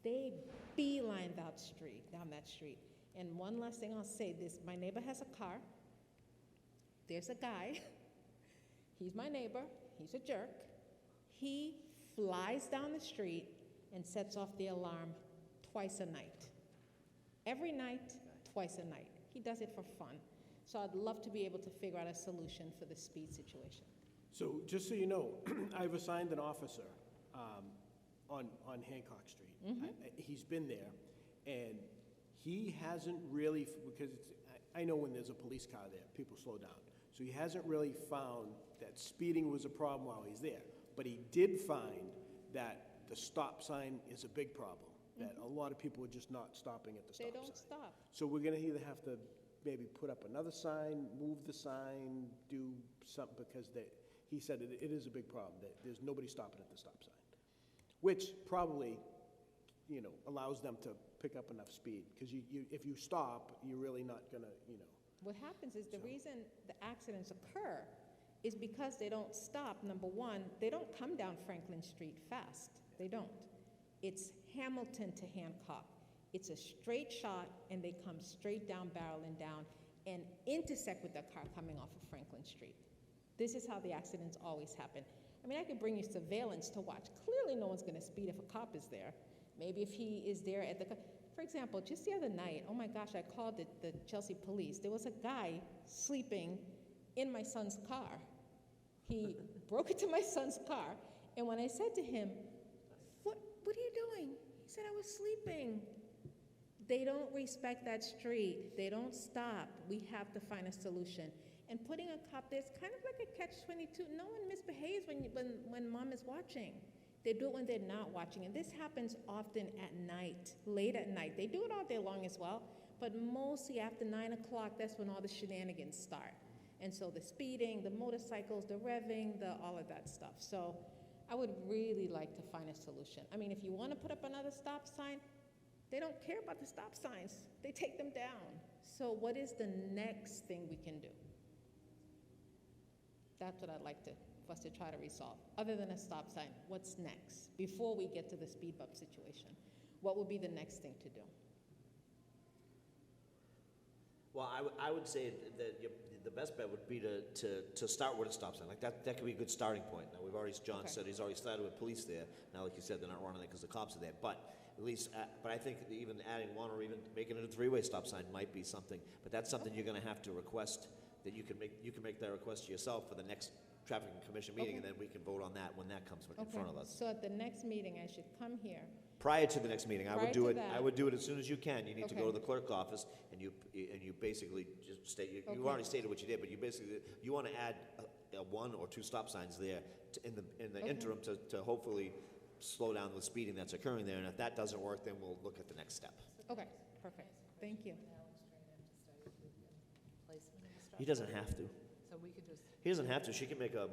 They beeline down that street. And one last thing I'll say, my neighbor has a car. There's a guy. He's my neighbor. He's a jerk. He flies down the street and sets off the alarm twice a night. Every night, twice a night. He does it for fun. So I'd love to be able to figure out a solution for the speed situation. So, just so you know, I've assigned an officer on Hancock Street. He's been there, and he hasn't really, because I know when there's a police car there, people slow down. So he hasn't really found that speeding was a problem while he's there. But he did find that the stop sign is a big problem, that a lot of people are just not stopping at the stop sign. They don't stop. So we're gonna either have to maybe put up another sign, move the sign, do something, because he said it is a big problem, that there's nobody stopping at the stop sign, which probably, allows them to pick up enough speed, because if you stop, you're really not gonna, What happens is the reason the accidents occur is because they don't stop. Number one, they don't come down Franklin Street fast. They don't. It's Hamilton to Hancock. It's a straight shot, and they come straight down, barreling down, and intersect with the car coming off of Franklin Street. This is how the accidents always happen. I mean, I could bring you surveillance to watch. Clearly, no one's going to speed if a cop is there. Maybe if he is there at the... For example, just the other night, oh my gosh, I called the Chelsea police. There was a guy sleeping in my son's car. He broke into my son's car, and when I said to him, what are you doing? He said, I was sleeping. They don't respect that street. They don't stop. We have to find a solution. And putting a cop there is kind of like a catch-22. No one misbehaves when mom is watching. They do it when they're not watching. And this happens often at night, late at night. They do it all day long as well, but mostly after 9 o'clock, that's when all the shenanigans start. And so the speeding, the motorcycles, the revving, all of that stuff. So I would really like to find a solution. I mean, if you want to put up another stop sign, they don't care about the stop signs. They take them down. So what is the next thing we can do? That's what I'd like for us to try to resolve. Other than a stop sign, what's next? Before we get to the speed bump situation, what would be the next thing to do? Well, I would say that the best bet would be to start with a stop sign. Like that could be a good starting point. Now, John said he's already started with police there. Now, like you said, they're not running it because the cops are there. But at least, but I think even adding one or even making it a three-way stop sign might be something. But that's something you're going to have to request. That you can make that request to yourself for the next traffic commission meeting, and then we can vote on that when that comes in front of us. So at the next meeting, I should come here. Prior to the next meeting, I would Prior do to it. that. I would do it as soon as you can. You need to go Okay. to the clerk office, and you basically just state. You already stated what you did, but you want to add a 1 or 2 stop signs there in the interim to hopefully slow down the speeding that's occurring there. And if that doesn't work, then we'll look at the next step. Okay, perfect. Thank you. He doesn't have to. So we could just, He doesn't have to. She can make a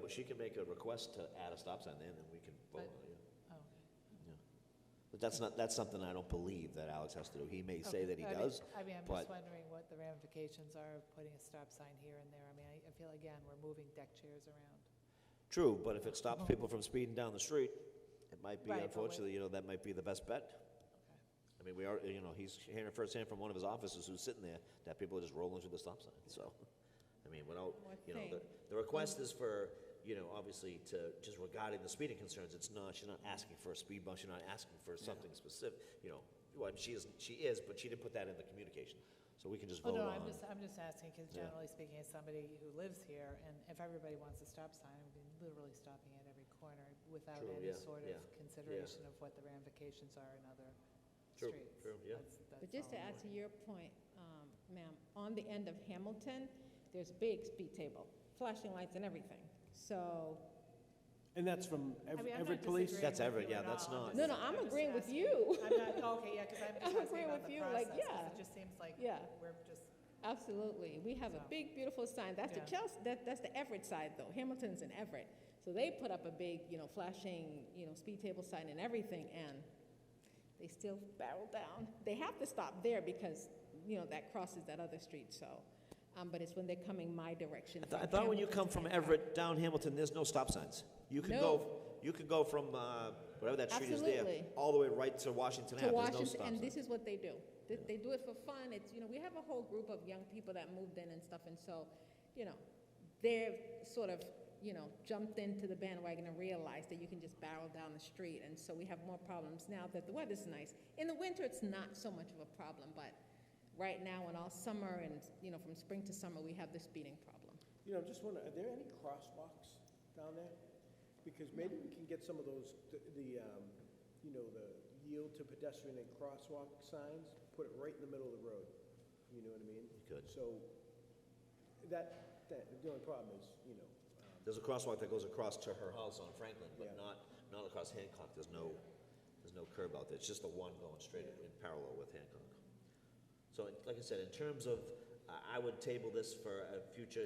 request to add a stop sign there, and then we can vote on it. oh, okay. Yeah. But that's something I don't believe that Alex has to do. He may say that he does. I'm but- just wondering what the ramifications are of putting a stop sign here and there. I mean, I feel, again, we're moving deck chairs around. True, but if it stops people from speeding down the street, it might be, Right, but unfortunately, that might be the best bet. Okay. I mean, we are, he's hearing it firsthand from one of his officers who's sitting there, that people are just rolling through the stop sign, so. I mean, without, One more thing. the request is for, obviously to, just regarding the speeding concerns, she's not asking for a speed bump, she's not asking for something specific, well, she is, but she didn't put that in the communication. So we can just Oh, vote no, on. I'm just asking, because Yeah. generally speaking, as somebody who lives here, and if everybody wants a stop sign, I would be literally stopping at every corner without True, any yeah, sort yeah, of consideration of what the ramifications are in other True, streets. true, yeah. That's But just to all I'm add to your point, ma'am, on the end of Hamilton, there's a big speed table, flashing lights and everything. So, And that's from I mean, I'm Everett not Police? disagreeing That's with Everett, you yeah, at that's all. not- no, I'm just agreeing with asking. you. I'm not, okay, yeah, because I'm I'm just asking agreeing about with the you, like, process, 'cause yeah. it just seems like Yeah. we're just, Absolutely. We have a So. big, beautiful sign. That's the Yeah. Chelsea, that's the Everett side, though. Hamilton's in Everett. So they put up a big, flashing, speed table sign and everything, and they still barrel down. They have to stop there because, that crosses that other street, so. But it's when they're coming my direction. I from thought when you Hamilton come to from Hancock. Everett down Hamilton, there's no stop signs. You could No. go from whatever that street is there, Absolutely. all the way right to Washington To Ave. There's no Washington, stop and sign. this is what they do. They do it for fun. It's, we have a whole group of young people that moved in and stuff, and so, they're sort of, jumped into the bandwagon and realized that you can just barrel down the street, and so we have more problems now that the weather's nice. In the winter, it's not so much of a problem, but right now, in all summer and, from spring to summer, we have this speeding problem. I'm just wondering, are there any crosswalks down there? Because maybe we can get some of those, the yield to pedestrian and crosswalk signs, put it right in the middle of the road. You know what I mean? You could. So that the only problem is, There's a crosswalk that goes across to her house on Franklin, but Yeah. not across Hancock. There's no curb out there. It's just the one going straight in parallel with Hancock. So, like I said, in terms of, I would table this for a future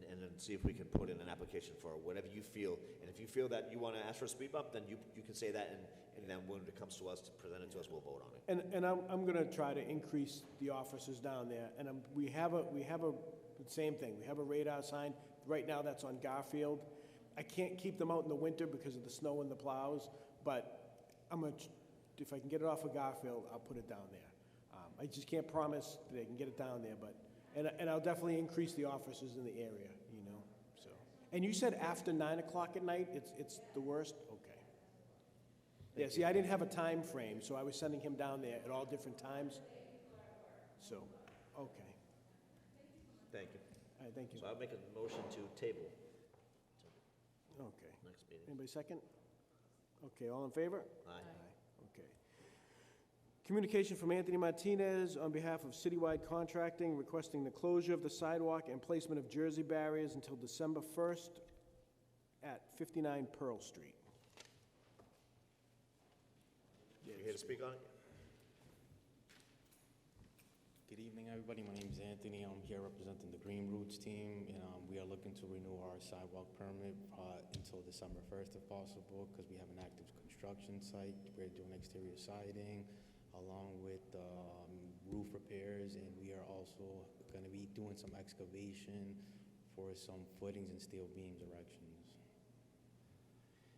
and then see if we can put in an application for whatever you feel. And if you feel that you want to ask for a speed bump, then you can say that, and then when it comes to us, to present it to us, we'll vote on it. and I'm gonna try to increase the officers down there, and we have the same thing, we have a radar sign, right now that's on Garfield. I can't keep them out in the winter because of the snow and the plows, but if I can get it off of Garfield, I'll put it down there. I just can't promise that I can get it down there, but, and I'll definitely increase the officers in the area, so. And you said after 9 o'clock at night, it's the worst? Okay. Yeah, see, I didn't have a time frame, so I was sending him down there at all different times. So, okay. Thank you. All right, thank you. So I'll make a motion to table Okay. next meeting. Anybody second? Okay, all in favor? Aye. Okay. Communication from Anthony Martinez on behalf of Citywide Contracting requesting the closure of the sidewalk and placement of Jersey barriers until December 1st at 59 Pearl Street. You here to speak on it? Good evening, everybody. My name is Anthony. I'm here representing the Green Roots team, and we are looking to renew our sidewalk permit until December 1st if possible, because we have an active construction site. We're doing exterior siding along with roof repairs, and we are also going to be doing some excavation for some footings and steel beams erections.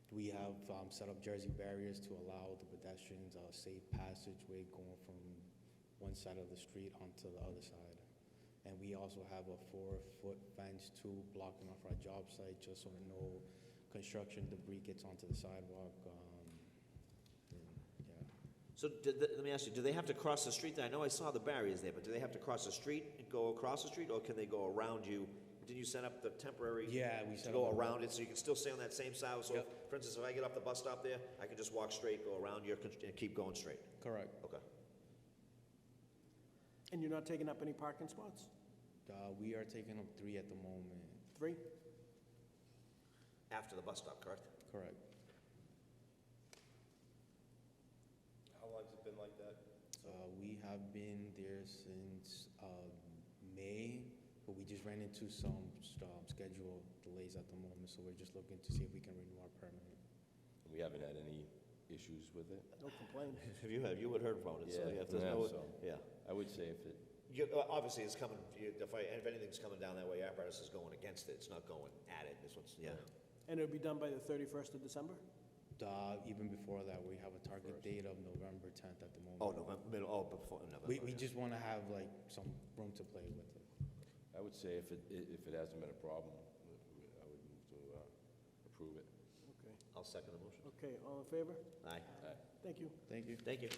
We have set up Jersey barriers to allow the pedestrians a safe passageway going from one side of the street onto the other side. And we also have a 4-foot fence too blocking off our job site just so that no construction debris gets onto the sidewalk. So let me ask you, do they have to cross the street there? I know I saw the barriers there, but do they have to cross the street and go across the street, or can they go around you? Did you set up the temporary? Yeah, we to set go up a- around it, so you can still stay on that same side? So, Yep. for instance, if I get off the bus stop there, I can just walk straight, go around your, and keep going straight? Correct. Okay. And you're not taking up any parking spots? We are taking up 3 at the moment. 3? After the bus stop, correct? Correct. How long's it been like that? We have been there since May, but we just ran into some schedule delays at the moment, so we're just looking to see if we can renew our permit. We haven't had any issues with it? No complaints. You would heard about it, so Yeah, if there's yeah, no, so- yeah. I would say if it, Obviously, it's coming, if anything's coming down that way, your apparatus is going against it, it's not going at it, this one's, yeah. And it'll be done by the 31st of December? Even before that, we have a target date of November 10th at the moment. Oh, before November. We just want to have like some room to play with it. I would say if it hasn't been a problem, I would move to approve it. Okay. I'll second the motion. Okay, all in favor? Aye. Thank you. Thank you. Thank you.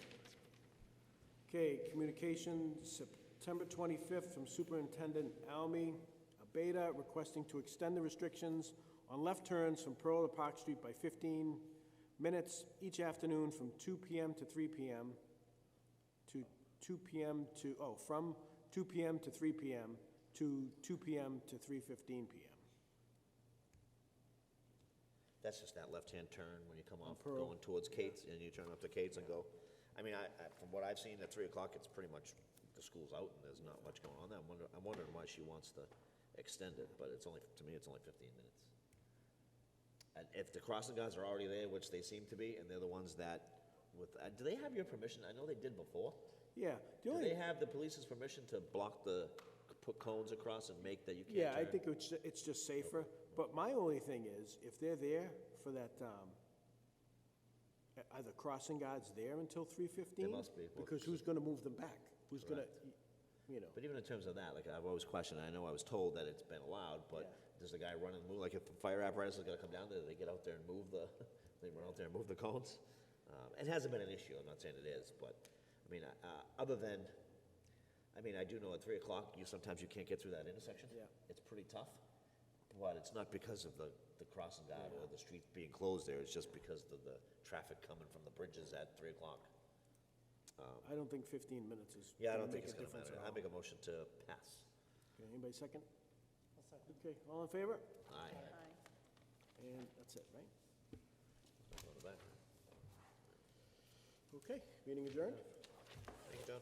Okay, communication, September 25th from Superintendent Almy Abeda requesting to extend the restrictions on left turns from Pearl to Park Street by 15 minutes each afternoon from 2 p.m. to 3 p.m. from 2 p.m. to 3 p.m. to 2 p.m. to 3:15 p.m. That's just that left-hand turn when you come off, Pearl. going towards Kate's, and you turn up to Kate's and go. I mean, from what I've seen, at 3 o'clock, it's pretty much, the school's out, and there's not much going on there. I'm wondering why she wants to extend it, but it's only, to me, it's only 15 minutes. And if the crossing guards are already there, which they seem to be, and they're the ones that, do they have your permission? I know they did before. Yeah. Do they have the police's permission to put cones across and make that you can't Yeah, I turn? think it's just safer. But my only thing is, if they're there for that, Are the crossing guards there until 3:15? They must be. Because who's gonna move them back? Who's gonna, you know? But even in terms of that, like, I've always questioned, I know I was told that it's been allowed, but does the guy run and move, like, if the fire apparatus is gonna come down there, do they get out there and move the, they run out there and move the cones? It hasn't been an issue, I'm not saying it is, but, I mean, other than, I mean, I do know at 3 o'clock, sometimes you can't get through that intersection. Yeah. It's pretty tough, but it's not because of the crossing guard or the street being closed there, it's just because of the traffic coming from the bridges at 3 o'clock. I don't think 15 minutes is Yeah, I gonna don't think make it's a gonna difference matter. at I all. make a motion to pass. Okay, anybody second? Okay, all in favor? Aye. And that's it, right? On the back. Okay, meeting adjourned? Thank you, John.